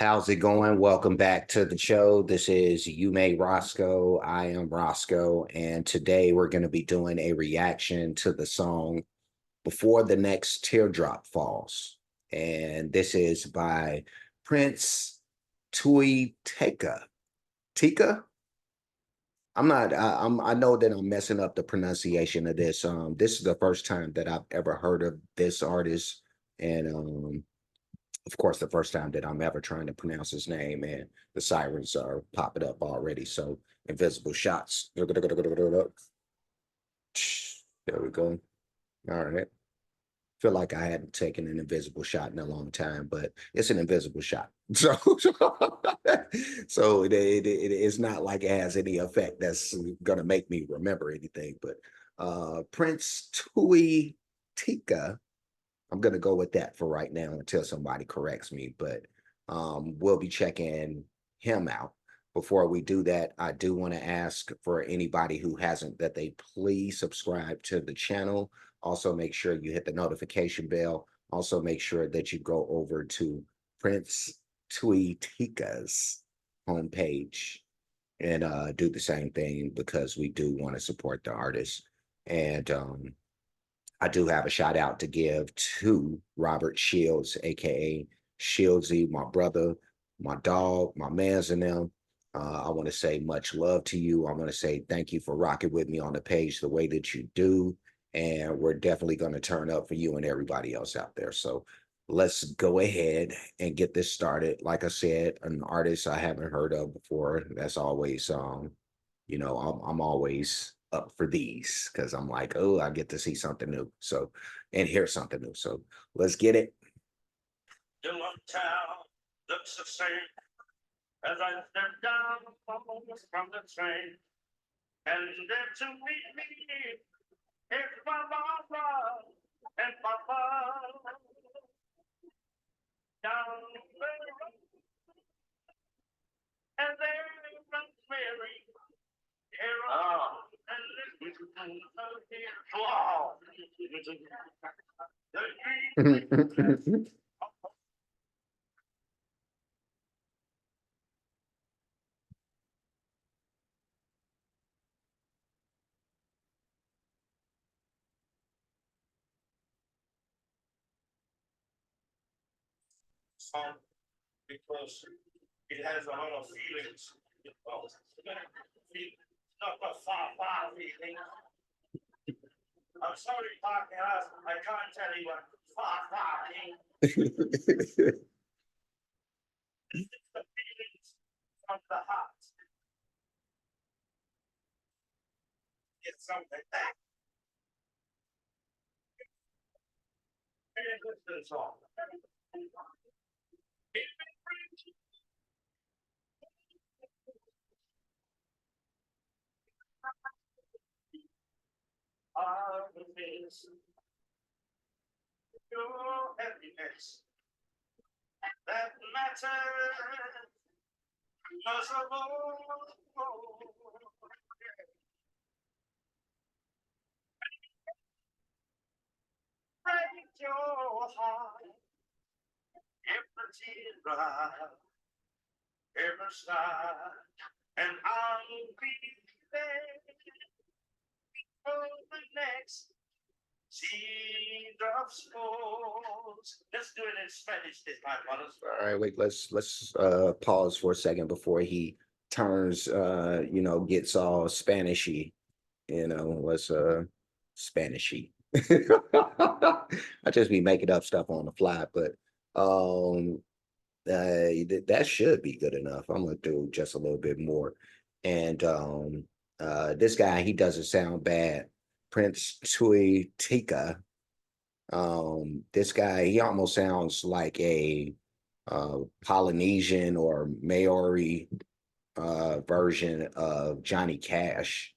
How's it going? Welcome back to the show. This is You May Roscoe. I am Roscoe, and today we're going to be doing a reaction to the song Before the Next Teardrop Falls. And this is by Prince Tui Teka. Tika? I'm not I know that I'm messing up the pronunciation of this. This is the first time that I've ever heard of this artist. And of course, the first time that I'm ever trying to pronounce his name, and the sirens are popping up already. So invisible shots. There we go. All right. Feel like I hadn't taken an invisible shot in a long time, but it's an invisible shot. So, so it's not like it has any effect that's gonna make me remember anything. But Prince Tui Tika, I'm gonna go with that for right now until somebody corrects me, but we'll be checking him out. Before we do that, I do want to ask for anybody who hasn't that they please subscribe to the channel. Also, make sure you hit the notification bell. Also, make sure that you go over to Prince Tui Teka's homepage and do the same thing because we do want to support the artist. And I do have a shout out to give to Robert Shields, aka Shieldsy, my brother, my dog, my man's and them. I want to say much love to you. I want to say thank you for rocking with me on the page the way that you do. And we're definitely going to turn up for you and everybody else out there. So let's go ahead and get this started. Like I said, an artist I haven't heard of before. That's always I'm always up for these because I'm like, oh, I get to see something new. So, and hear something new. So let's get it. Your town looks the same as I step down from the train. And there to meet me is my mama and papa down the road. And there comes Mary. Oh. Song because it has a lot of feelings. Not a far feeling. I'm sorry, podcast. I can't tell you what far means. It's the feelings from the heart. It's something that. It's all. Happiness, your happiness, that matters most of all. Break your heart if the tears dry, ever start, and I'll be there for the next Teardrop falls. Let's do it in Spanish this time, brothers. All right, wait, let's pause for a second before he turns gets all Spanishy. Let's Spanishy. I just be making up stuff on the fly, but that should be good enough. I'm gonna do just a little bit more. And this guy, he doesn't sound bad. Prince Tui Teka. This guy, he almost sounds like a Polynesian or Maori version of Johnny Cash,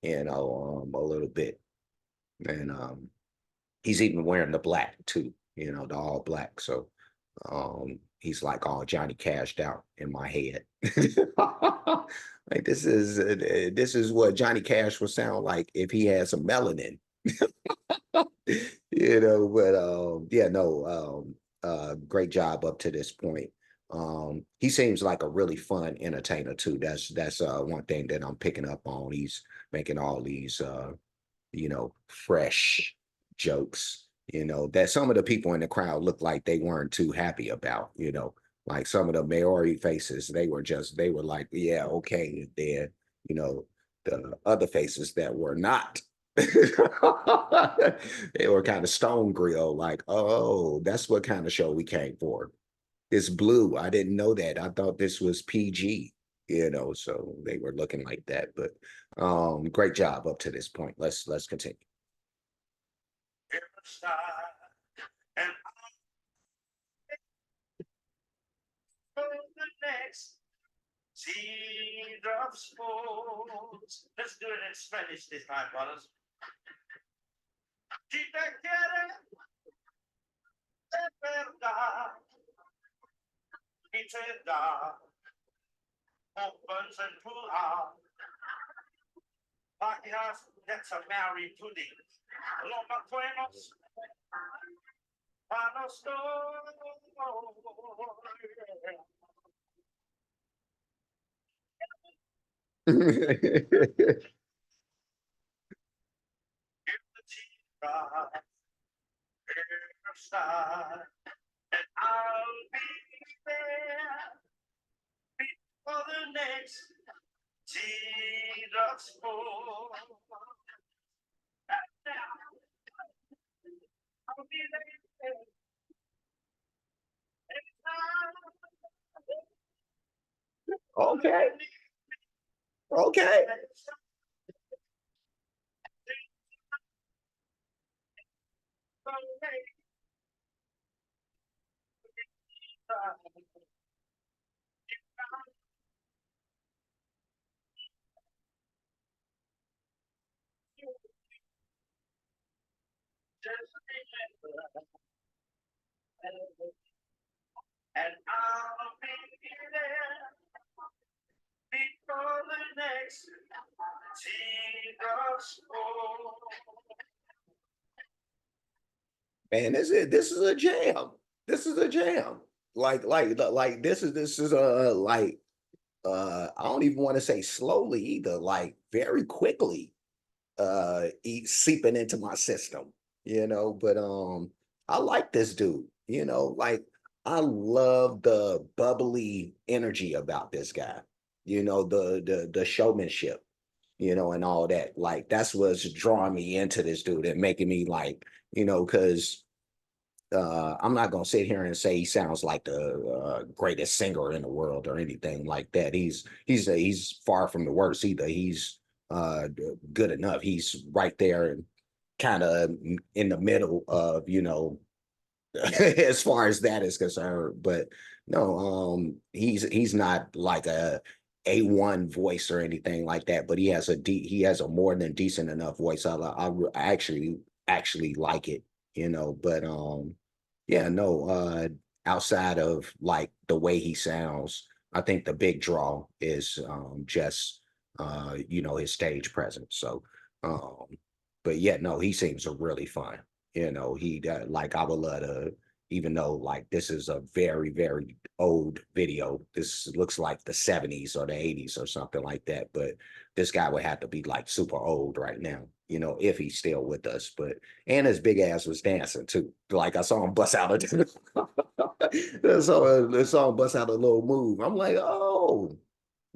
a little bit. And he's even wearing the black too, the all black. So he's like all Johnny Cashed out in my head. Like this is what Johnny Cash would sound like if he had some melanin. But yeah, no, great job up to this point. He seems like a really fun entertainer too. That's one thing that I'm picking up on. He's making all these fresh jokes, that some of the people in the crowd looked like they weren't too happy about, like some of the Maori faces, they were like, yeah, okay. And then, the other faces that were not, they were kind of stone grill, like, oh, that's what kind of show we came for. It's blue. I didn't know that. I thought this was PG, so they were looking like that. But great job up to this point. Let's continue. And the next teardrops fall. Let's do it in Spanish this time, brothers. Si te quieres de verdad y te da opens and pull out. Páginas, that's a Mary pudding. Loma Buenos, Panos and I'll be there for the next teardrops fall. I'll be there. Okay. Okay. And I'll be there before the next teardrops fall. Man, this is a jam. This is a jam. Like this is like I don't even want to say slowly either, like very quickly seeping into my system, but I like this dude, like I love the bubbly energy about this guy, the showmanship, and all that. Like that's what's drawing me into this dude and making me like, because I'm not gonna sit here and say he sounds like the greatest singer in the world or anything like that. He's far from the worst either. He's good enough. He's right there, kind of in the middle of as far as that is concerned. But no, he's not like a1 voice or anything like that. But he has a more than decent enough voice. I actually like it, But yeah, no. Outside of like the way he sounds, I think the big draw is just his stage presence. So, um, but yeah, no, he seems really fun. He like I would love to, even though like this is a very, very old video. This looks like the 70s or the 80s or something like that. But this guy would have to be like super old right now, if he's still with us. But and his big ass was dancing too. Like I saw him bust out a saw him bust out a little move. I'm like, oh,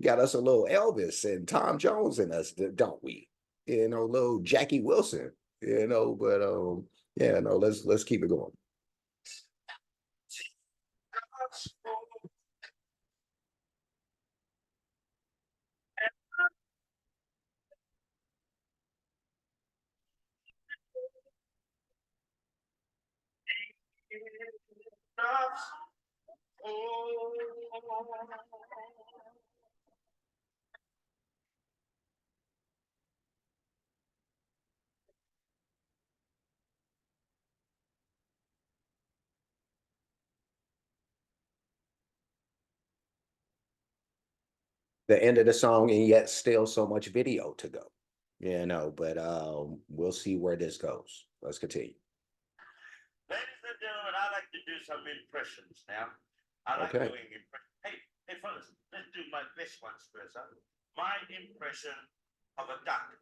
got us a little Elvis and Tom Jones in us, don't we? Little Jackie Wilson, but yeah, no, let's keep it going. The end of the song, and yet still so much video to go. But we'll see where this goes. Let's continue. Ladies and gentlemen, I like to do some impressions now. I like Okay. doing impression. Hey, fellas, let's do this one first. Huh? My impression of a duck.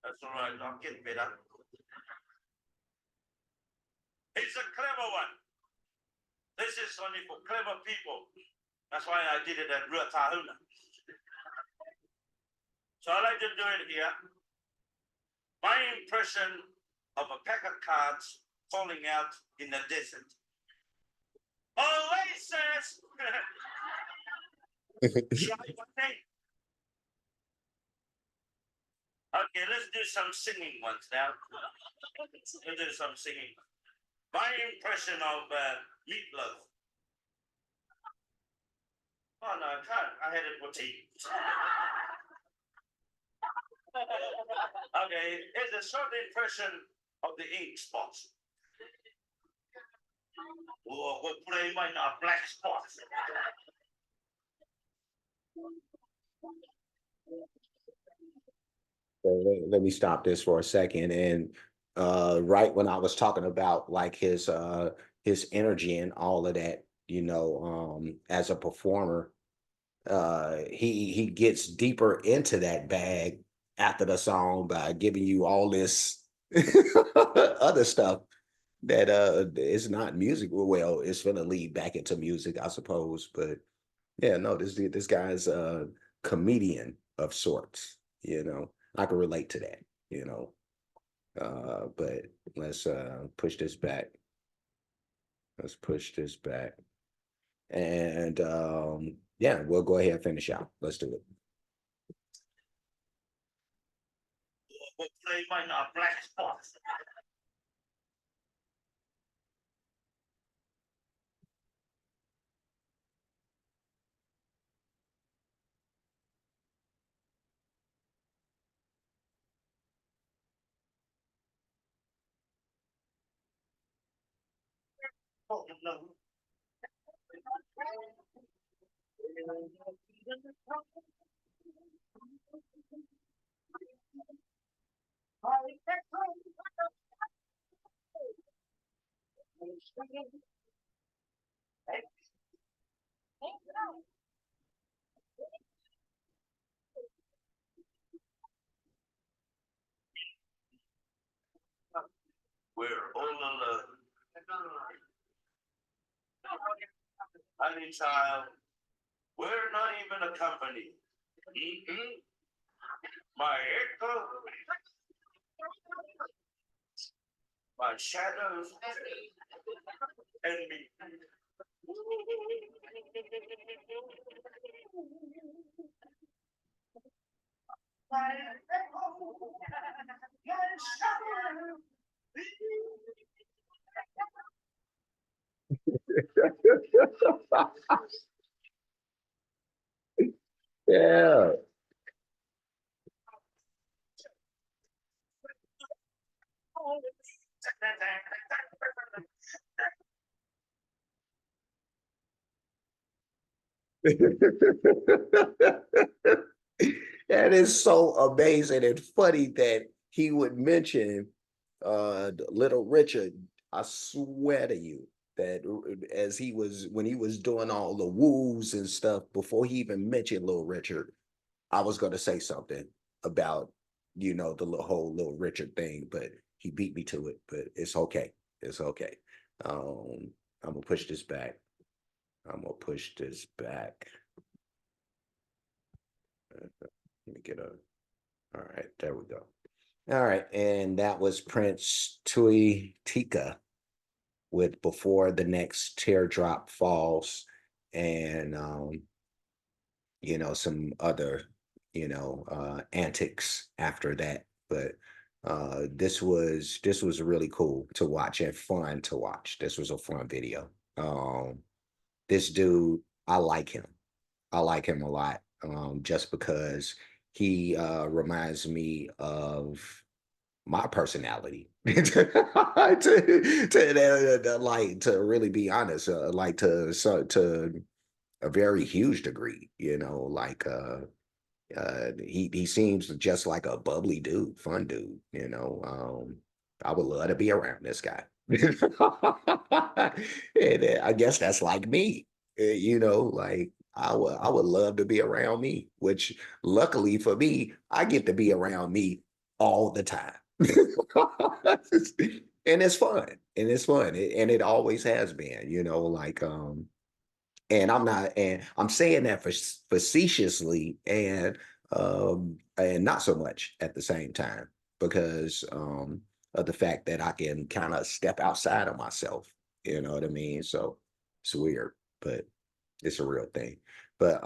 That's all right. I'm getting better. It's a clever one. This is only for clever people. That's why I did it at Ruatahuna. So I like to do it here. My impression of a pack of cards falling out in the desert. Oasis! Try one day. Okay, let's do some singing ones now. Let's do some singing. My impression of meatloaf. Oh no, I can't. I had it for tea. Okay, here's a short impression of the ink spots. Oh, we'll play mine a black spot. So let me stop this for a second. And right when I was talking about like his energy and all of that, as a performer, he gets deeper into that bag after the song by giving you all this other stuff that is not music. Well, it's gonna lead back into music, I suppose. But yeah, no, this guy's a comedian of sorts, I can relate to that, but let's push this back. Let's push this back. And yeah, we'll go ahead and finish out. Let's do it. We'll play mine a black spot. Oh, no. We're all alone. Honey child, we're not even a company. Mm-hmm. My echo, my shadows, and me. Yeah. That is so amazing and funny that he would mention Little Richard. I swear to you that as he was when he was doing all the woos and stuff before he even mentioned Little Richard, I was gonna say something about the whole Little Richard thing, but he beat me to it. But it's okay. It's okay. I'm gonna push this back. I'm gonna push this back. Let me get a. All right, there we go. All right, and that was Prince Tui Teka with "Before the Next Teardrop Falls," and some other antics after that. But this was really cool to watch and fun to watch. This was a fun video. This dude, I like him. I like him a lot, just because he reminds me of my personality. Like to really be honest, like to a very huge degree, like he seems just like a bubbly dude, fun dude, I would love to be around this guy. And I guess that's like me. Like I would love to be around me, which luckily for me, I get to be around me all the time. And it's fun. And it's fun. And it always has been, like and I'm saying that facetiously and not so much at the same time because of the fact that I can kind of step outside of myself. You know what I mean? So it's weird, but it's a real thing. But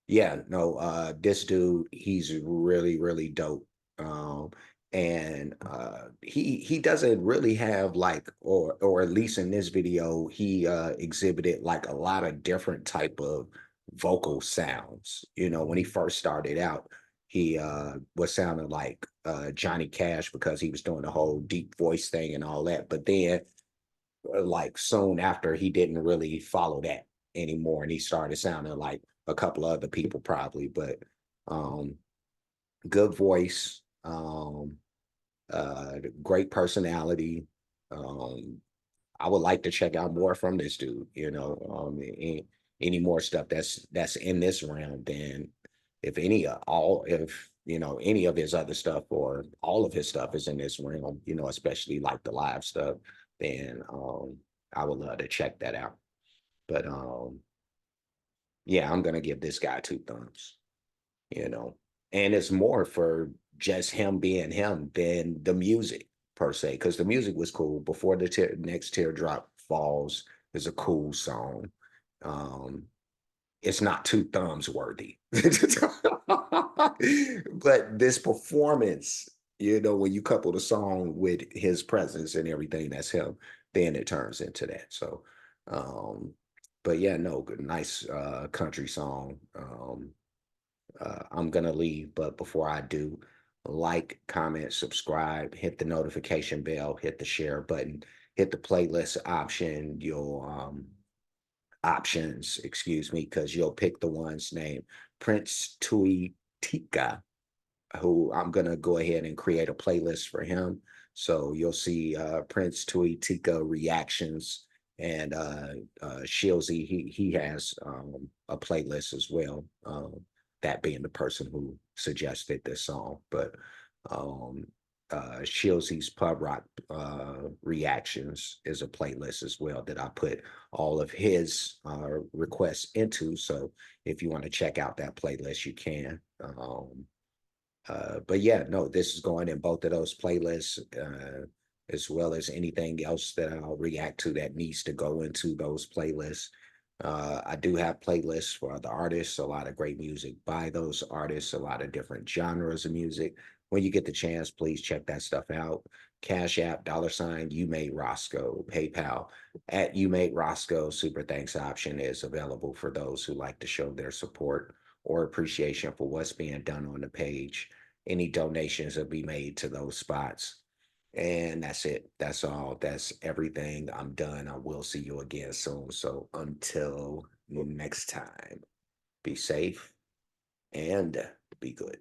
yeah, no, this dude, he's really, really dope. Um, and he doesn't really have like, or at least in this video, he exhibited like a lot of different type of vocal sounds. When he first started out, he was sounding like Johnny Cash because he was doing the whole deep voice thing and all that. But then like soon after he didn't really follow that anymore and he started sounding like a couple of other people probably, but um good voice, great personality. um I would like to check out more from this dude, any more stuff that's in this realm than if any all if any of his other stuff or all of his stuff is in this realm, especially like the live stuff, then I would love to check that out. But yeah, I'm gonna give this guy two thumbs, you know. And it's more for just him being him than the music per se, because the music was cool. Before the next teardrop falls is a cool song. Um, it's not two thumbs worthy. But this performance, when you couple the song with his presence and everything that's him, then it turns into that. So but yeah, no, good, nice country song. I'm gonna leave, but before I do, like, comment, subscribe, hit the notification bell, hit the share button, hit the playlist option, your options, excuse me, because you'll pick the ones named Prince Tui Teka, who I'm gonna go ahead and create a playlist for him. So you'll see Prince Tui Tika reactions and Shilzy. He has a playlist as well. That being the person who suggested this song, but um, Shilzy's pub rock reactions is a playlist as well that I put all of his requests into. So if you want to check out that playlist, you can. But yeah, no, this is going in both of those playlists, as well as anything else that I'll react to that needs to go into those playlists. I do have playlists for other artists, a lot of great music by those artists, a lot of different genres of music. When you get the chance, please check that stuff out. Cash App, $ you made Roscoe, PayPal at you made Roscoe. Super thanks option is available for those who like to show their support or appreciation for what's being done on the page. Any donations will be made to those spots. And that's it. That's all. That's everything. I'm done. I will see you again soon. So until next time, be safe and be good.